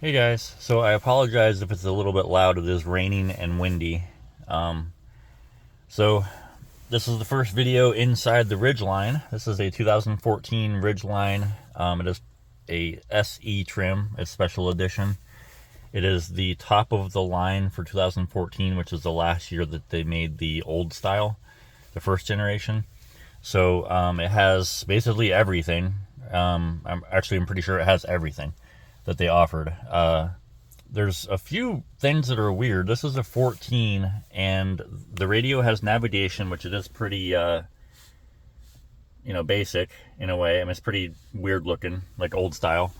Hey guys, so I apologize if it's a little bit loud. It is raining and windy. Um, so this is the first video inside the Ridgeline. This is a 2014 Ridgeline. It is a SE trim. It's special edition. It is the top of the line for 2014, which is the last year that they made the old style, the first generation. So it has basically everything. I'm pretty sure it has everything that they offered. There's a few things that are weird. This is a 14, and the radio has navigation, which it is pretty, basic in a way. I mean, it's pretty weird looking, like old style.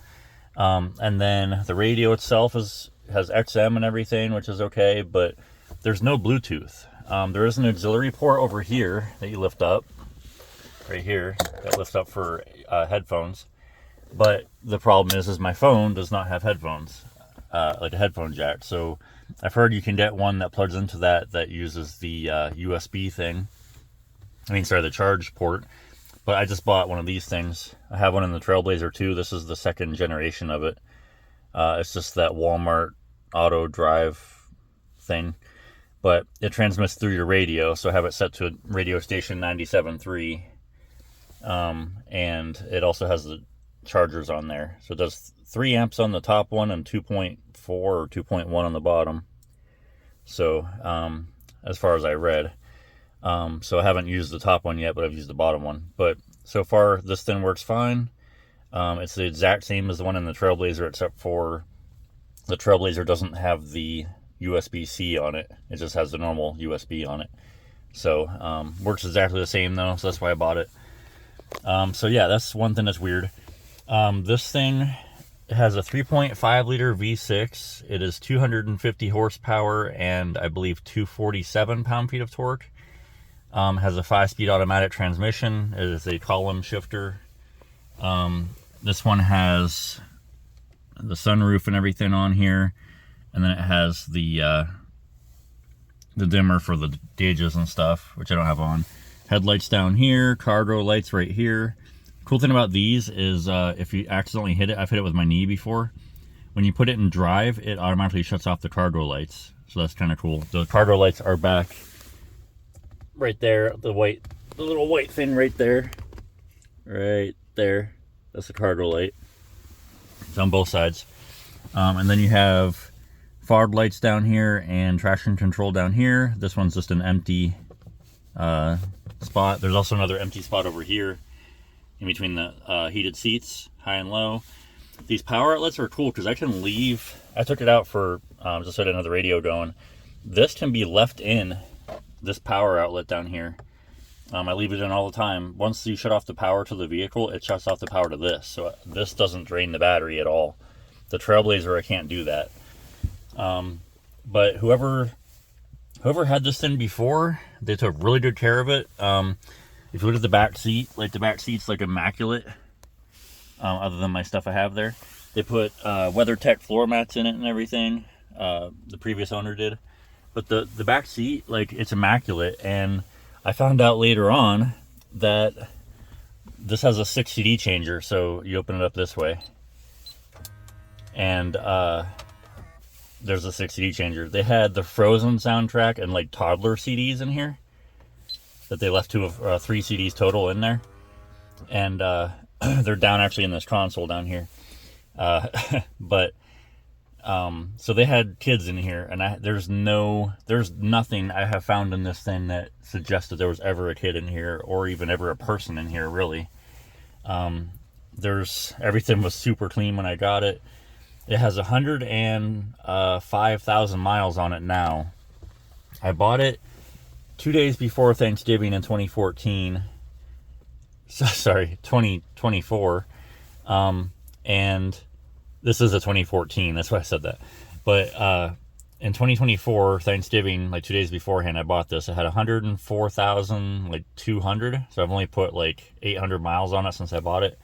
And then the radio itself has XM and everything, which is okay, but there's no Bluetooth. There is an auxiliary port over here that you lift up, right here, that lifts up for headphones. But the problem is my phone does not have headphones, like a headphone jack. So I've heard you can get one that plugs into that uses the USB thing. The charge port. But I just bought one of these things. I have one in the Trailblazer 2. This is the second generation of it. It's just that Walmart auto drive thing. But it transmits through your radio, so I have it set to radio station 97.3. And it also has the chargers on there. So it does 3 amps on the top one and 2.4 or 2.1 on the bottom. So as far as I read. So I haven't used the top one yet, but I've used the bottom one. But so far this thing works fine. It's the exact same as the one in the Trailblazer, except for the Trailblazer doesn't have the USB-C on it. It just has the normal USB on it. So works exactly the same though, so that's why I bought it. So yeah, that's one thing that's weird. This thing has a 3.5 liter V6. It is 250 horsepower and I believe 247 pound-feet of torque. Has a 5-speed automatic transmission. It is a column shifter. This one has the sunroof and everything on here, and then it has the dimmer for the gauges and stuff, which I don't have on. Headlights down here, cargo lights right here. Cool thing about these is if you accidentally hit it, I've hit it with my knee before. When you put it in drive, it automatically shuts off the cargo lights. So that's kind of cool. The cargo lights are back right there. The little white thing right there. Right there. That's the cargo light. It's on both sides. And then you have fog lights down here and traction control down here. This one's just an empty spot. There's also another empty spot over here in between the heated seats, high and low. These power outlets are cool because I can leave. I took it out for just so I didn't have the radio going. This can be left in, this power outlet down here. I leave it in all the time. Once you shut off the power to the vehicle, it shuts off the power to this. So this doesn't drain the battery at all. The Trailblazer, I can't do that. But whoever had this thing before, they took really good care of it. If you look at the back seat, like the back seat's like immaculate, other than my stuff I have there. They put WeatherTech floor mats in it and everything. The previous owner did. But the back seat, like, it's immaculate. And I found out later on that this has a 6 CD changer. So you open it up this way, and there's a 6 CD changer. They had the Frozen soundtrack and like toddler CDs in here that they left 3 CDs total in there, and they're down actually in this console down here. But so they had kids in here, and there's nothing I have found in this thing that suggests that there was ever a kid in here, or even ever a person in here, really. Everything was super clean when I got it. It has 105,000 miles on it now. I bought it 2 days before Thanksgiving in 2014. Sorry, 2024. And this is a 2014. That's why I said that. But in 2024, Thanksgiving, like 2 days beforehand, I bought this. It had 104,200. So I've only put like 800 miles on it since I bought it.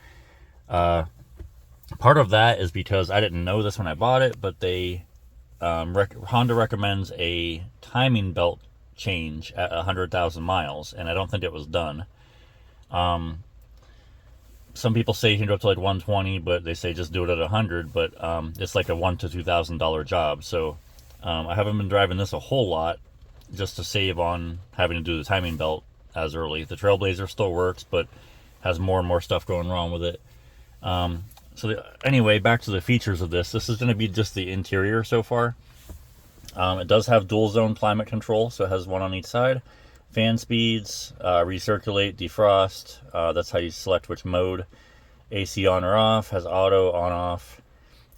Part of that is because I didn't know this when I bought it, but Honda recommends a timing belt change at 100,000 miles, and I don't think it was done. some people say you can go up to like 120, but they say just do it at 100. But it's like a $1,000 to $2,000 job. So I haven't been driving this a whole lot just to save on having to do the timing belt as early. The Trailblazer still works, but has more and more stuff going wrong with it. Anyway, back to the features of this. This is going to be just the interior so far. It does have dual zone climate control, so it has one on each side. Fan speeds, recirculate, defrost. That's how you select which mode. AC on or off, has auto on off.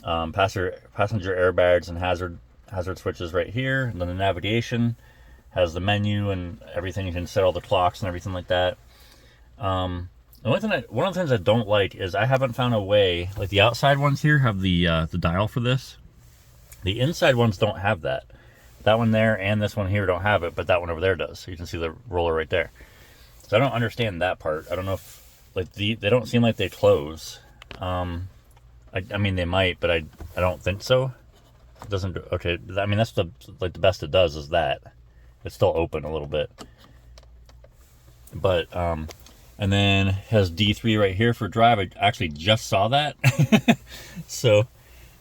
Passenger airbags and hazard switches right here. And then the navigation has the menu and everything. You can set all the clocks and everything like that. One of the things I don't like is I haven't found a way, like the outside ones here have the dial for this. The inside ones don't have that. That one there and this one here don't have it, but that one over there does. So you can see the roller right there. So I don't understand that part. I don't know if, like, they don't seem like they close. I mean, they might, but I don't think so. It doesn't, okay, I mean, that's the best it does is that. It's still open a little bit. But, and then has D3 right here for drive. I actually just saw that. So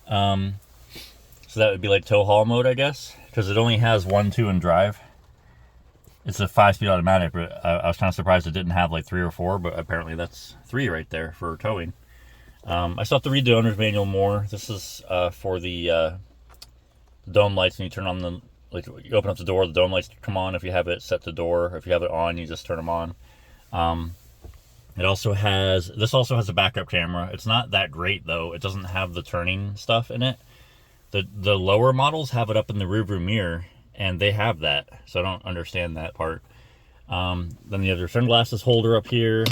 that would be like tow haul mode, I guess, because it only has 1, 2 in drive. It's a 5-speed automatic, but I was kind of surprised it didn't have like 3 or 4, but apparently that's 3 right there for towing. I still have to read the owner's manual more. This is for the dome lights, and you turn on the, like, you open up the door, the dome lights come on if you have it set to door. If you have it on, you just turn them on. This also has a backup camera. It's not that great though. It doesn't have the turning stuff in it. The lower models have it up in the rearview mirror, and they have that, so I don't understand that part. Then you have your sunglasses holder up here.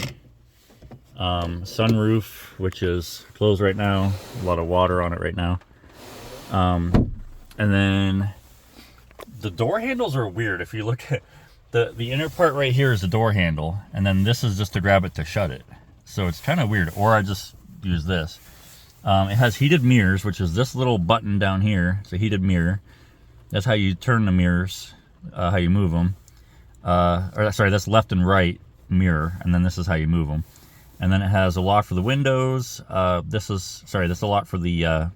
Sunroof, which is closed right now. A lot of water on it right now. And then the door handles are weird. If you look at the inner part right here is the door handle, and then this is just to grab it to shut it. So it's kind of weird. Or I just use this. It has heated mirrors, which is this little button down here. It's a heated mirror. That's how you turn the mirrors, how you move them. That's left and right mirror, and then this is how you move them. And then it has a lock for the windows. This is a lock for the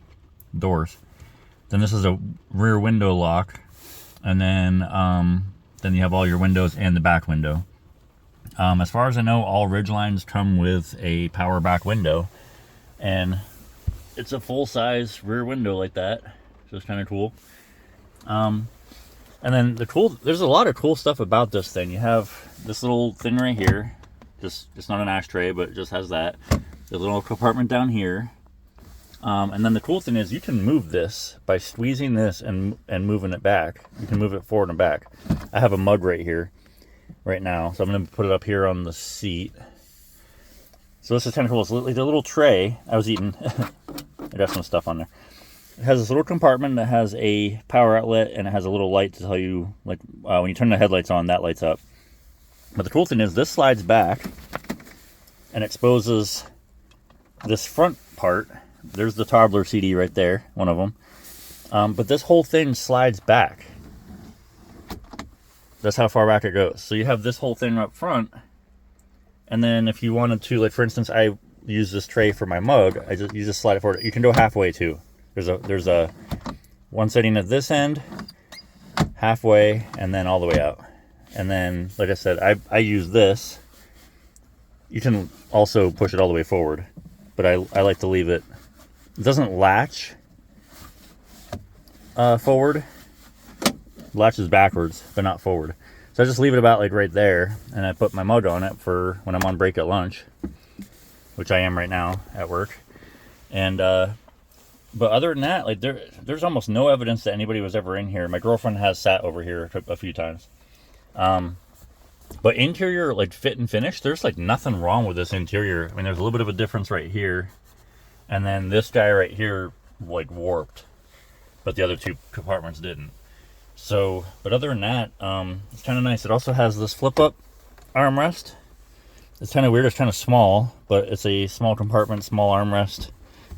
doors. Then this is a rear window lock, and then you have all your windows and the back window. As far as I know, all Ridgelines come with a power back window, and it's a full-size rear window like that, so it's kind of cool. And then there's a lot of cool stuff about this thing. You have this little thing right here, it's not an ashtray, but it just has that. There's a little compartment down here, and then the cool thing is you can move this by squeezing this and moving it back. You can move it forward and back. I have a mug right here right now, so I'm going to put it up here on the seat. So this is kind of cool. It's like a little tray. I was eating. I got some stuff on there. It has this little compartment that has a power outlet, and it has a little light to tell you, like, when you turn the headlights on, that lights up. But the cool thing is this slides back and exposes this front part. There's the toddler CD right there, one of them. But this whole thing slides back. That's how far back it goes. So you have this whole thing up front, and then if you wanted to, like, for instance, I use this tray for my mug. You just slide it forward. You can go halfway too. There's a one setting at this end, halfway, and then all the way out. And then, like I said, I use this. You can also push it all the way forward, but I like to leave it. It doesn't latch forward. Latches backwards, but not forward. So I just leave it about like right there, and I put my mug on it for when I'm on break at lunch, which I am right now at work. And but other than that, like there's almost no evidence that anybody was ever in here. My girlfriend has sat over here a few times. But interior, like fit and finish, there's like nothing wrong with this interior. I mean, there's a little bit of a difference right here, and then this guy right here like warped, but the other two compartments didn't. So, but other than that, it's kind of nice. It also has this flip-up armrest. It's kind of weird. It's kind of small, but it's a small compartment, small armrest.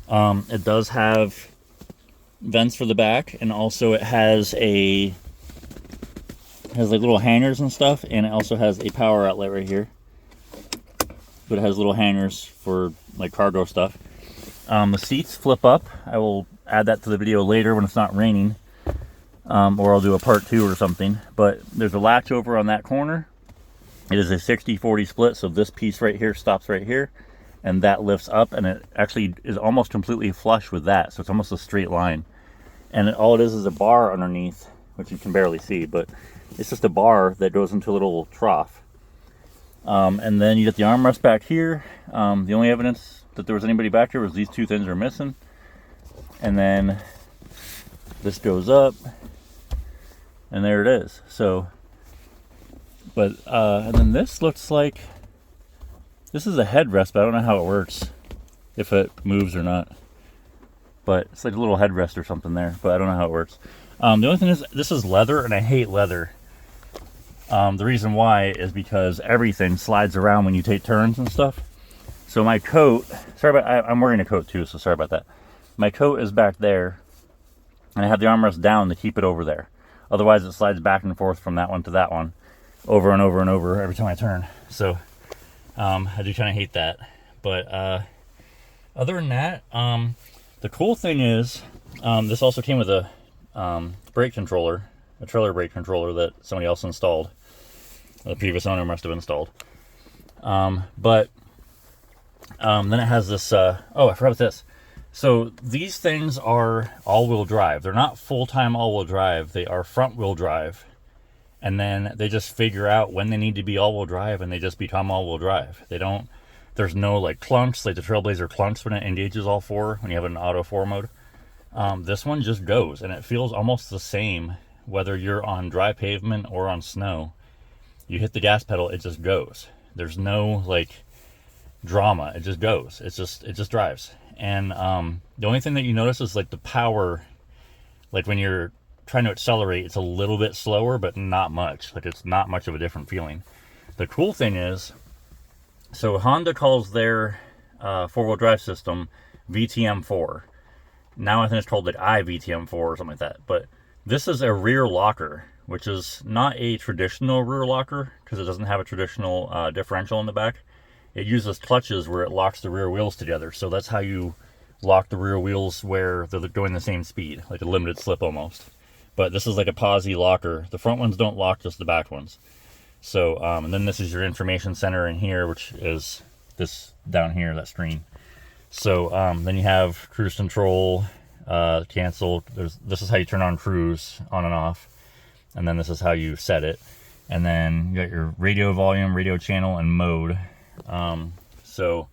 It does have vents for the back, and also it has like little hangers and stuff, and it also has a power outlet right here. but it has little hangers for like cargo stuff. The seats flip up. I will add that to the video later when it's not raining, or I'll do a part 2 or something. But there's a latch over on that corner. It is a 60-40 split, so this piece right here stops right here, and that lifts up, and it actually is almost completely flush with that, so it's almost a straight line. And all it is a bar underneath, which you can barely see, but it's just a bar that goes into a little trough. And then you get the armrest back here. The only evidence that there was anybody back here was these two things are missing. And then this goes up, and there it is. So, but, and then this looks like, this is a headrest, but I don't know how it works, if it moves or not. But it's like a little headrest or something there, but I don't know how it works. The only thing is, this is leather, and I hate leather. The reason why is because everything slides around when you take turns and stuff. So my coat, sorry about, I'm wearing a coat too, so sorry about that. My coat is back there, and I have the armrest down to keep it over there. Otherwise, it slides back and forth from that one to that one, over and over and over every time I turn. So I do kind of hate that. But other than that, the cool thing is, this also came with a brake controller, a trailer brake controller that somebody else installed. The previous owner must have installed. But then it has this, oh, I forgot about this. So these things are all-wheel drive. They're not full-time all-wheel drive. They are front-wheel drive. And then they just figure out when they need to be all-wheel drive, and they just become all-wheel drive. They don't, there's no like clunks, like the Trailblazer clunks when it engages all four, when you have an auto 4 mode. This one just goes, and it feels almost the same whether you're on dry pavement or on snow. You hit the gas pedal, it just goes. There's no like drama. It just goes. It just drives. And the only thing that you notice is like the power, like when you're trying to accelerate, it's a little bit slower, but not much. Like it's not much of a different feeling. The cool thing is, so Honda calls their 4-wheel drive system VTM4. Now I think it's called like iVTM4 or something like that. But this is a rear locker, which is not a traditional rear locker because it doesn't have a traditional differential in the back. It uses clutches where it locks the rear wheels together. So that's how you lock the rear wheels where they're going the same speed, like a limited slip almost. But this is like a posi locker. The front ones don't lock, just the back ones. So, and then this is your information center in here, which is this down here, that screen. So then you have cruise control, cancel. This is how you turn on cruise, on and off. And then this is how you set it. And then you got your radio volume, radio channel, and mode. So,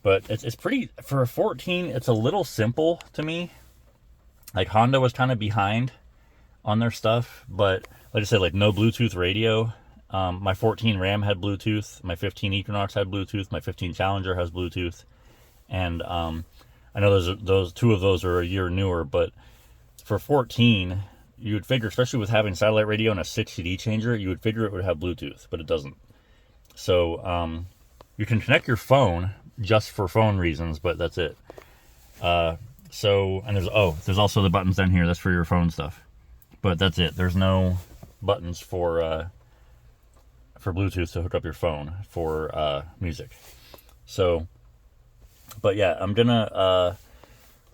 but it's pretty, for a 14, it's a little simple to me. Like Honda was kind of behind on their stuff, but like I said, like no Bluetooth radio. My 14 Ram had Bluetooth. My 15 Equinox had Bluetooth. My 15 Challenger has Bluetooth. And I know those two of those are a year newer, but for 14, you would figure, especially with having satellite radio and a 6 CD changer, you would figure it would have Bluetooth, but it doesn't. So you can connect your phone just for phone reasons, but that's it. So, and there's also the buttons down here. That's for your phone stuff, but that's it. There's no buttons for Bluetooth to hook up your phone for music. So, but yeah, I'm gonna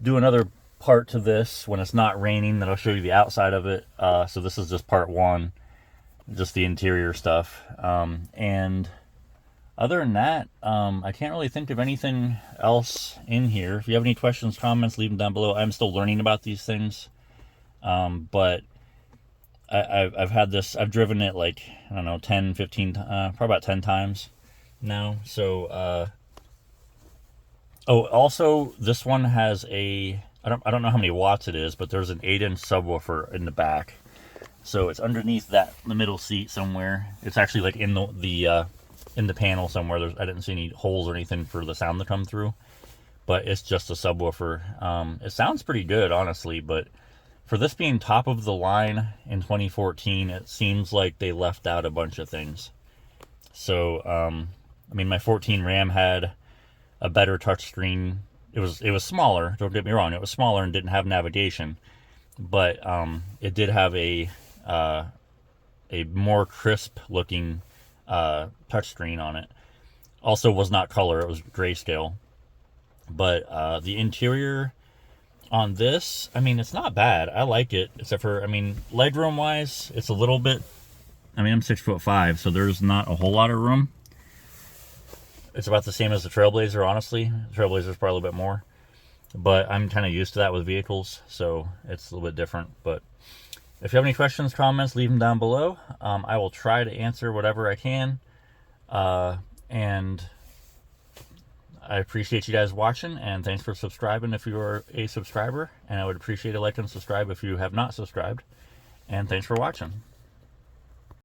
do another part to this when it's not raining, that I'll show you the outside of it. So this is just part 1, just the interior stuff. And other than that, I can't really think of anything else in here. If you have any questions, comments, leave them down below. I'm still learning about these things. But I've had this, I've driven it like, I don't know, 10, 15, probably about 10 times now. So, oh, also this one has a, I don't know how many watts it is, but there's an 8-inch subwoofer in the back. So it's underneath the middle seat somewhere. It's actually like in the panel somewhere. I didn't see any holes or anything for the sound to come through, but it's just a subwoofer. It sounds pretty good, honestly, but for this being top of the line in 2014, it seems like they left out a bunch of things. So, I mean, my 14 Ram had a better touchscreen. It was smaller, don't get me wrong, it was smaller and didn't have navigation, but it did have a more crisp looking touchscreen on it. Also was not color, it was grayscale. But the interior on this, I mean, it's not bad. I like it, except for, I mean, legroom wise, it's a little bit, I mean, I'm 6'5", so there's not a whole lot of room. It's about the same as the Trailblazer, honestly. The Trailblazer's probably a little bit more. But I'm kind of used to that with vehicles, so it's a little bit different. But if you have any questions, comments, leave them down below. I will try to answer whatever I can. And I appreciate you guys watching, and thanks for subscribing if you are a subscriber. And I would appreciate a like and subscribe if you have not subscribed. And thanks for watching.